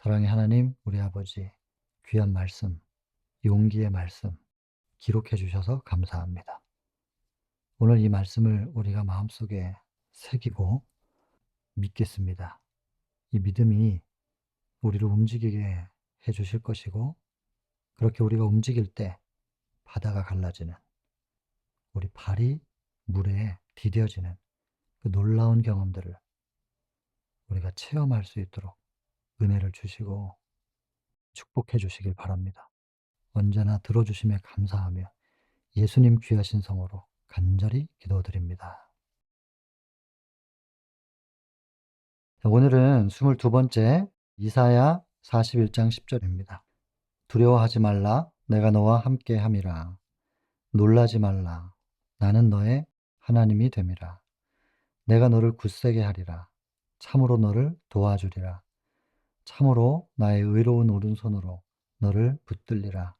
사랑의 하나님, 우리 아버지, 귀한 말씀, 용기의 말씀 기록해 주셔서 감사합니다. 오늘 이 말씀을 우리가 마음속에 새기고 믿겠습니다. 이 믿음이 우리를 움직이게 해 주실 것이고, 그렇게 우리가 움직일 때 바다가 갈라지는, 우리 발이 물에 디뎌지는 그 놀라운 경험들을 우리가 체험할 수 있도록 은혜를 주시고 축복해 주시길 바랍니다. 언제나 들어주심에 감사하며 예수님 귀하신 성으로 간절히 기도드립니다. 자, 오늘은 22번째 이사야 41장 10절입니다. 두려워하지 말라, 내가 너와 함께 함이라. 놀라지 말라, 나는 너의 하나님이 됨이라. 내가 너를 굳세게 하리라. 참으로 너를 도와주리라. 참으로 나의 의로운 오른손으로 너를 붙들리라.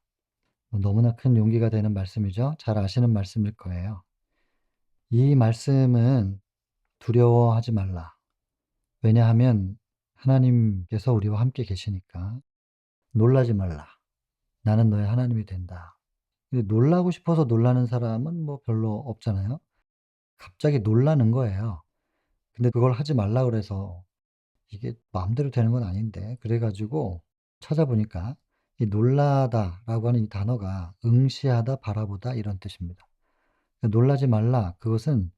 너무나 큰 용기가 되는 말씀이죠. 잘 아시는 말씀일 거예요. 이 말씀은 두려워하지 말라. 왜냐하면 하나님께서 우리와 함께 계시니까. 놀라지 말라. 나는 너의 하나님이 된다. 근데 놀라고 싶어서 놀라는 사람은 뭐 별로 없잖아요. 갑자기 놀라는 거예요. 근데 그걸 하지 말라 그래서 이게 마음대로 되는 건 아닌데, 그래 가지고 찾아보니까 이 놀라다라고 하는 이 단어가 응시하다, 바라보다 이런 뜻입니다. 놀라지 말라, 그것은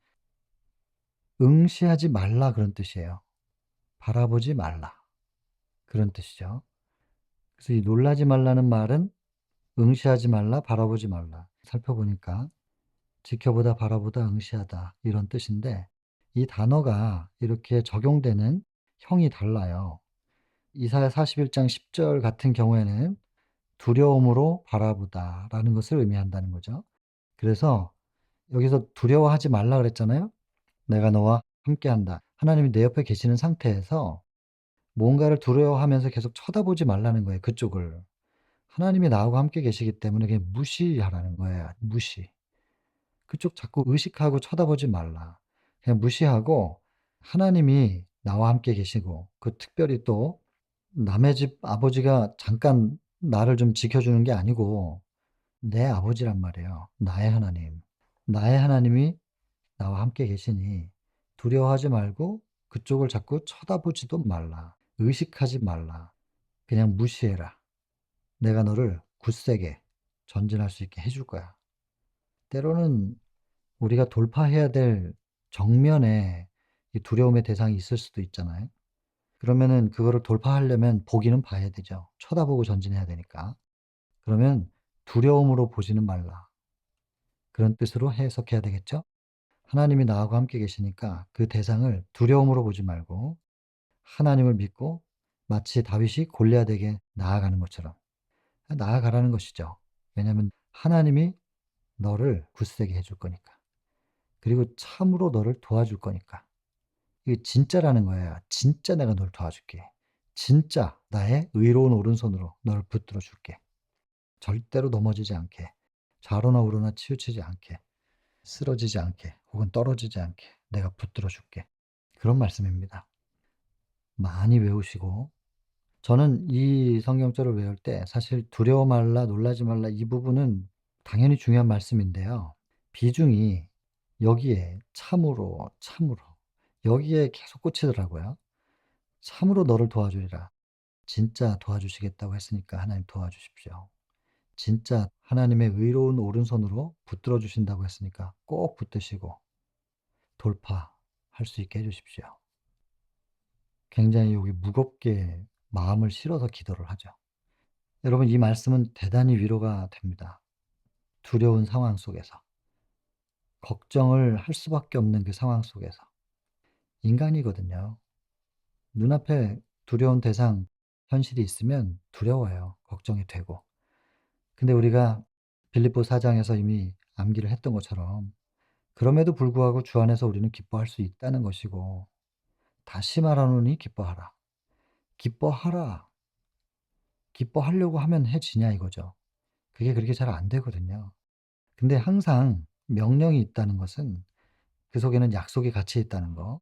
응시하지 말라 그런 뜻이에요. 바라보지 말라 그런 뜻이죠. 그래서 이 놀라지 말라는 말은 응시하지 말라, 바라보지 말라. 살펴보니까 지켜보다, 바라보다, 응시하다 이런 뜻인데, 이 단어가 이렇게 적용되는 형이 달라요. 이사야 41장 10절 같은 경우에는 두려움으로 바라보다라는 것을 의미한다는 거죠. 그래서 여기서 두려워하지 말라 그랬잖아요. 내가 너와 함께한다. 하나님이 내 옆에 계시는 상태에서 뭔가를 두려워하면서 계속 쳐다보지 말라는 거예요, 그쪽을. 하나님이 나하고 함께 계시기 때문에 그냥 무시하라는 거예요. 무시. 그쪽 자꾸 의식하고 쳐다보지 말라. 그냥 무시하고, 하나님이 나와 함께 계시고, 그 특별히 또 남의 집 아버지가 잠깐 나를 좀 지켜주는 게 아니고 내 아버지란 말이에요. 나의 하나님. 나의 하나님이 나와 함께 계시니 두려워하지 말고 그쪽을 자꾸 쳐다보지도 말라. 의식하지 말라. 그냥 무시해라. 내가 너를 굳세게 전진할 수 있게 해줄 거야. 때로는 우리가 돌파해야 될 정면에 이 두려움의 대상이 있을 수도 있잖아요. 그러면은 그거를 돌파하려면 보기는 봐야 되죠. 쳐다보고 전진해야 되니까. 그러면 두려움으로 보지는 말라. 그런 뜻으로 해석해야 되겠죠? 하나님이 나하고 함께 계시니까 그 대상을 두려움으로 보지 말고 하나님을 믿고 마치 다윗이 골리앗에게 나아가는 것처럼 나아가라는 것이죠. 왜냐하면 하나님이 너를 굳세게 해줄 거니까. 그리고 참으로 너를 도와줄 거니까. 이게 진짜라는 거예요. 진짜 내가 널 도와줄게. 진짜 나의 의로운 오른손으로 너를 붙들어 줄게. 절대로 넘어지지 않게, 좌로나 우로나 치우치지 않게, 쓰러지지 않게, 혹은 떨어지지 않게 내가 붙들어 줄게. 그런 말씀입니다. 많이 외우시고, 저는 이 성경절을 외울 때 사실 두려워 말라, 놀라지 말라 이 부분은 당연히 중요한 말씀인데요. 비중이 여기에 참으로, 참으로 여기에 계속 꽂히더라고요. 참으로 너를 도와주리라. 진짜 도와주시겠다고 했으니까 하나님 도와주십시오. 진짜 하나님의 의로운 오른손으로 붙들어 주신다고 했으니까 꼭 붙드시고 돌파할 수 있게 해 주십시오. 굉장히 여기 무겁게 마음을 실어서 기도를 하죠. 여러분, 이 말씀은 대단히 위로가 됩니다. 두려운 상황 속에서, 걱정을 할 수밖에 없는 그 상황 속에서. 인간이거든요. 눈앞에 두려운 대상, 현실이 있으면 두려워요. 걱정이 되고. 근데 우리가 빌립보 4장에서 이미 암기를 했던 것처럼 그럼에도 불구하고 주 안에서 우리는 기뻐할 수 있다는 것이고, 다시 말하노니 기뻐하라. 기뻐하라. 기뻐하려고 하면 해지냐 이거죠. 그게 그렇게 잘 안 되거든요. 근데 항상 명령이 있다는 것은 그 속에는 약속이 갇혀 있다는 거.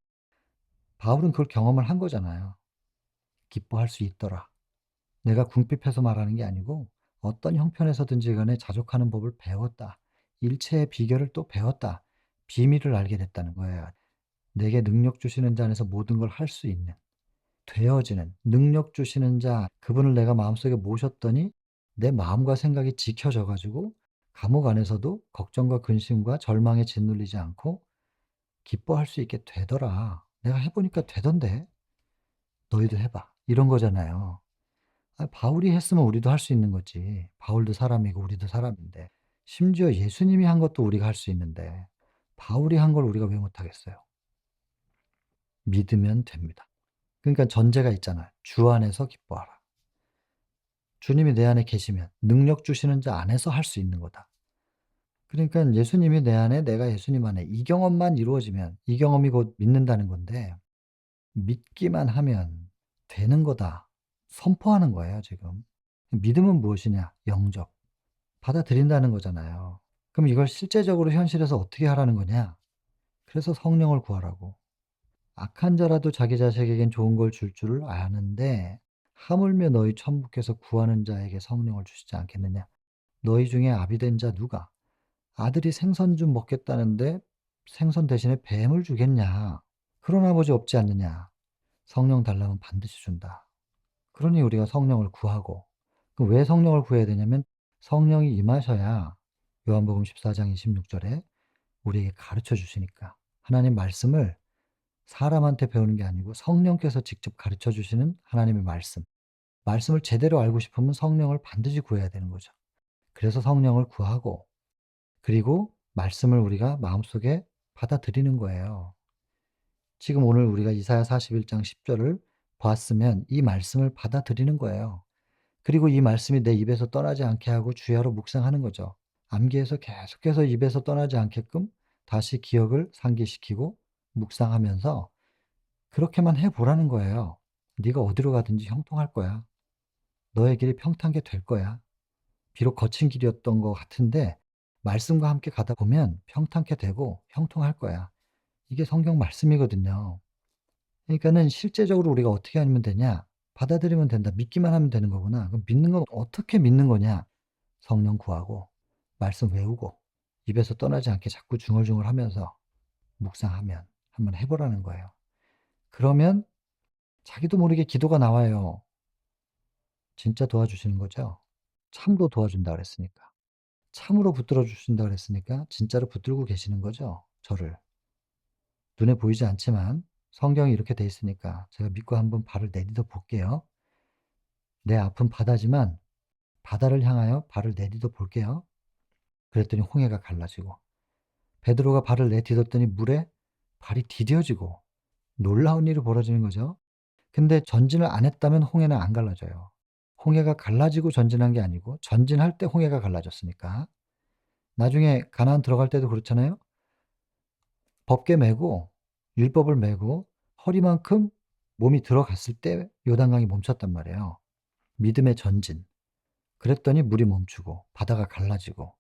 바울은 그걸 경험을 한 거잖아요. 기뻐할 수 있더라. 내가 궁핍해서 말하는 게 아니고 어떤 형편에서든지 간에 자족하는 법을 배웠다. 일체의 비결을 또 배웠다. 비밀을 알게 됐다는 거예요. 내게 능력 주시는 자 안에서 모든 걸 할 수 있는, 되어지는 능력 주시는 자, 그분을 내가 마음속에 모셨더니 내 마음과 생각이 지켜져 가지고 감옥 안에서도 걱정과 근심과 절망에 짓눌리지 않고 기뻐할 수 있게 되더라. 내가 해 보니까 되던데. 너희도 해 봐. 이런 거잖아요. 바울이 했으면 우리도 할 수 있는 거지. 바울도 사람이고 우리도 사람인데. 심지어 예수님이 한 것도 우리가 할 수 있는데 바울이 한 걸 우리가 왜 못 하겠어요? 믿으면 됩니다. 그러니까 전제가 있잖아요. 주 안에서 기뻐하라. 주님이 내 안에 계시면 능력 주시는 자 안에서 할 수 있는 거다. 그러니까 예수님이 내 안에 내가 예수님 안에 이 경험만 이루어지면 이 경험이 곧 믿는다는 건데 믿기만 하면 되는 거다. 선포하는 거예요, 지금. 믿음은 무엇이냐? 영접. 받아들인다는 거잖아요. 그럼 이걸 실제적으로 현실에서 어떻게 하라는 거냐? 그래서 성령을 구하라고. 악한 자라도 자기 자식에겐 좋은 걸 줄 줄을 아는데 하물며 너희 천부께서 구하는 자에게 성령을 주시지 않겠느냐? 너희 중에 아비된 자 누가 아들이 생선 좀 먹겠다는데 생선 대신에 뱀을 주겠냐? 그런 아버지 없지 않느냐? 성령 달라면 반드시 준다. 그러니 우리가 성령을 구하고, 그 왜 성령을 구해야 되냐면 성령이 임하셔야 요한복음 14장 26절에 우리에게 가르쳐 주시니까. 하나님 말씀을 사람한테 배우는 게 아니고 성령께서 직접 가르쳐 주시는 하나님의 말씀. 말씀을 제대로 알고 싶으면 성령을 반드시 구해야 되는 거죠. 그래서 성령을 구하고, 그리고 말씀을 우리가 마음속에 받아들이는 거예요. 지금 오늘 우리가 이사야 41장 10절을 보았으면 이 말씀을 받아들이는 거예요. 그리고 이 말씀이 내 입에서 떠나지 않게 하고 주야로 묵상하는 거죠. 암기해서 계속해서 입에서 떠나지 않게끔 다시 기억을 상기시키고 묵상하면서 그렇게만 해 보라는 거예요. 네가 어디로 가든지 형통할 거야. 너의 길이 평탄하게 될 거야. 비록 거친 길이었던 것 같은데 말씀과 함께 가다 보면 평탄케 되고 형통할 거야. 이게 성경 말씀이거든요. 그러니까는 실제적으로 우리가 어떻게 하면 되냐? 받아들이면 된다. 믿기만 하면 되는 거구나. 그럼 믿는 건 어떻게 믿는 거냐? 성령 구하고 말씀 외우고 입에서 떠나지 않게 자꾸 중얼중얼하면서 묵상하면 한번 해 보라는 거예요. 그러면 자기도 모르게 기도가 나와요. 진짜 도와주시는 거죠. 참으로 도와준다 그랬으니까. 참으로 붙들어 주신다 그랬으니까 진짜로 붙들고 계시는 거죠, 저를. 눈에 보이지 않지만 성경이 이렇게 돼 있으니까 제가 믿고 한번 발을 내디뎌 볼게요. 내 앞은 바다지만 바다를 향하여 발을 내디뎌 볼게요. 그랬더니 홍해가 갈라지고 베드로가 발을 내디뎠더니 물에 발이 디뎌지고 놀라운 일이 벌어지는 거죠. 근데 전진을 안 했다면 홍해는 안 갈라져요. 홍해가 갈라지고 전진한 게 아니고 전진할 때 홍해가 갈라졌으니까. 나중에 가나안 들어갈 때도 그렇잖아요. 법궤 메고 율법을 메고 허리만큼 몸이 들어갔을 때 요단강이 멈췄단 말이에요. 믿음의 전진. 그랬더니 물이 멈추고 바다가 갈라지고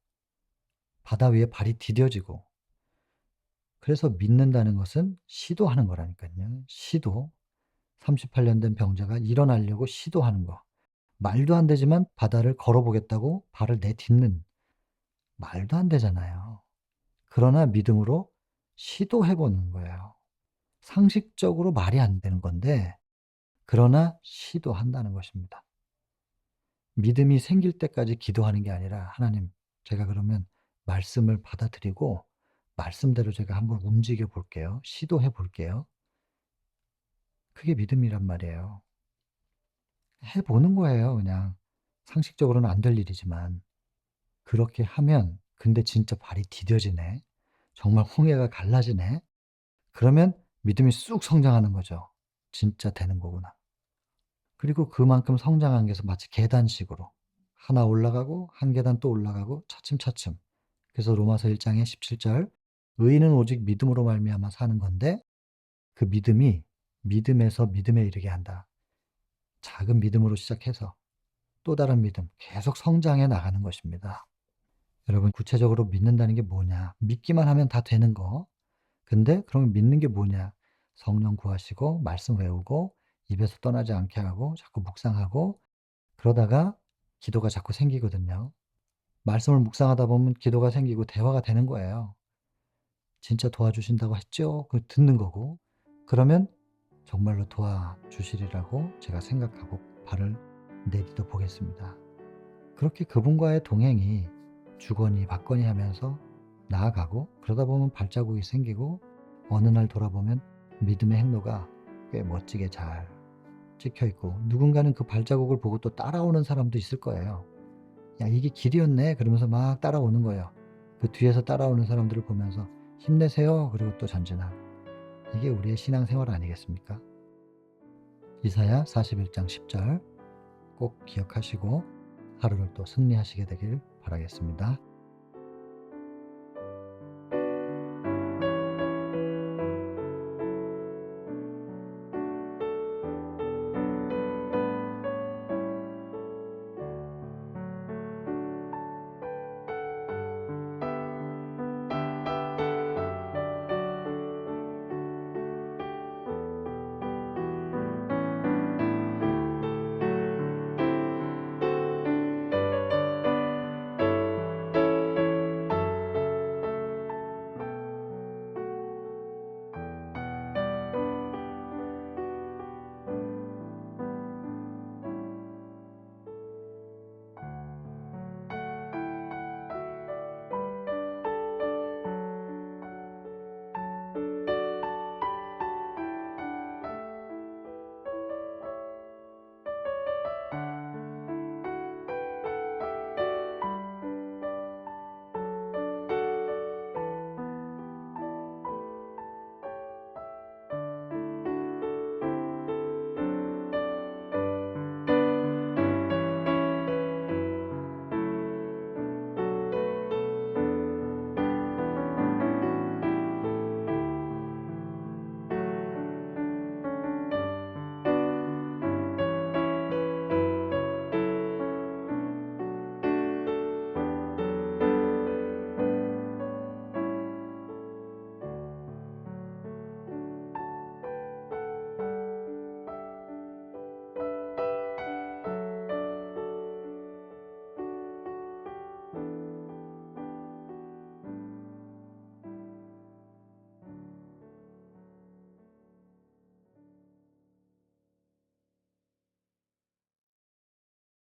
바다 위에 발이 디뎌지고. 그래서 믿는다는 것은 시도하는 거라니까요. 시도. 38년 된 병자가 일어나려고 시도하는 거. 말도 안 되지만 바다를 걸어보겠다고 발을 내딛는, 말도 안 되잖아요. 그러나 믿음으로 시도해 보는 거예요. 상식적으로 말이 안 되는 건데 그러나 시도한다는 것입니다. 믿음이 생길 때까지 기도하는 게 아니라 하나님, 제가 그러면 말씀을 받아들이고 말씀대로 제가 한번 움직여 볼게요. 시도해 볼게요. 그게 믿음이란 말이에요. 해 보는 거예요, 그냥. 상식적으로는 안 될 일이지만. 그렇게 하면 근데 진짜 발이 디뎌지네. 정말 홍해가 갈라지네. 그러면 믿음이 쑥 성장하는 거죠. 진짜 되는 거구나. 그리고 그만큼 성장한 게서 마치 계단식으로 하나 올라가고 한 계단 또 올라가고 차츰차츰. 그래서 로마서 1 장의 17절 의인은 오직 믿음으로 말미암아 사는 건데 그 믿음이 믿음에서 믿음에 이르게 한다. 작은 믿음으로 시작해서 또 다른 믿음 계속 성장해 나가는 것입니다. 여러분 구체적으로 믿는다는 게 뭐냐? 믿기만 하면 다 되는 거. 근데 그러면 믿는 게 뭐냐? 성령 구하시고 말씀 외우고 입에서 떠나지 않게 하고 자꾸 묵상하고 그러다가 기도가 자꾸 생기거든요. 말씀을 묵상하다 보면 기도가 생기고 대화가 되는 거예요. 진짜 도와주신다고 했죠? 그 듣는 거고. 그러면 정말로 도와주시리라고 제가 생각하고 발을 내디뎌 보겠습니다. 그렇게 그분과의 동행이 주거니 받거니 하면서 나아가고, 그러다 보면 발자국이 생기고 어느 날 돌아보면 믿음의 행로가 꽤 멋지게 잘 찍혀 있고, 누군가는 그 발자국을 보고 또 따라오는 사람도 있을 거예요. 야, 이게 길이었네 그러면서 막 따라오는 거예요. 그 뒤에서 따라오는 사람들을 보면서 힘내세요 그리고 또 전진하고. 이게 우리의 신앙생활 아니겠습니까? 이사야 41장 10절 꼭 기억하시고 하루를 또 승리하시게 되길 바라겠습니다.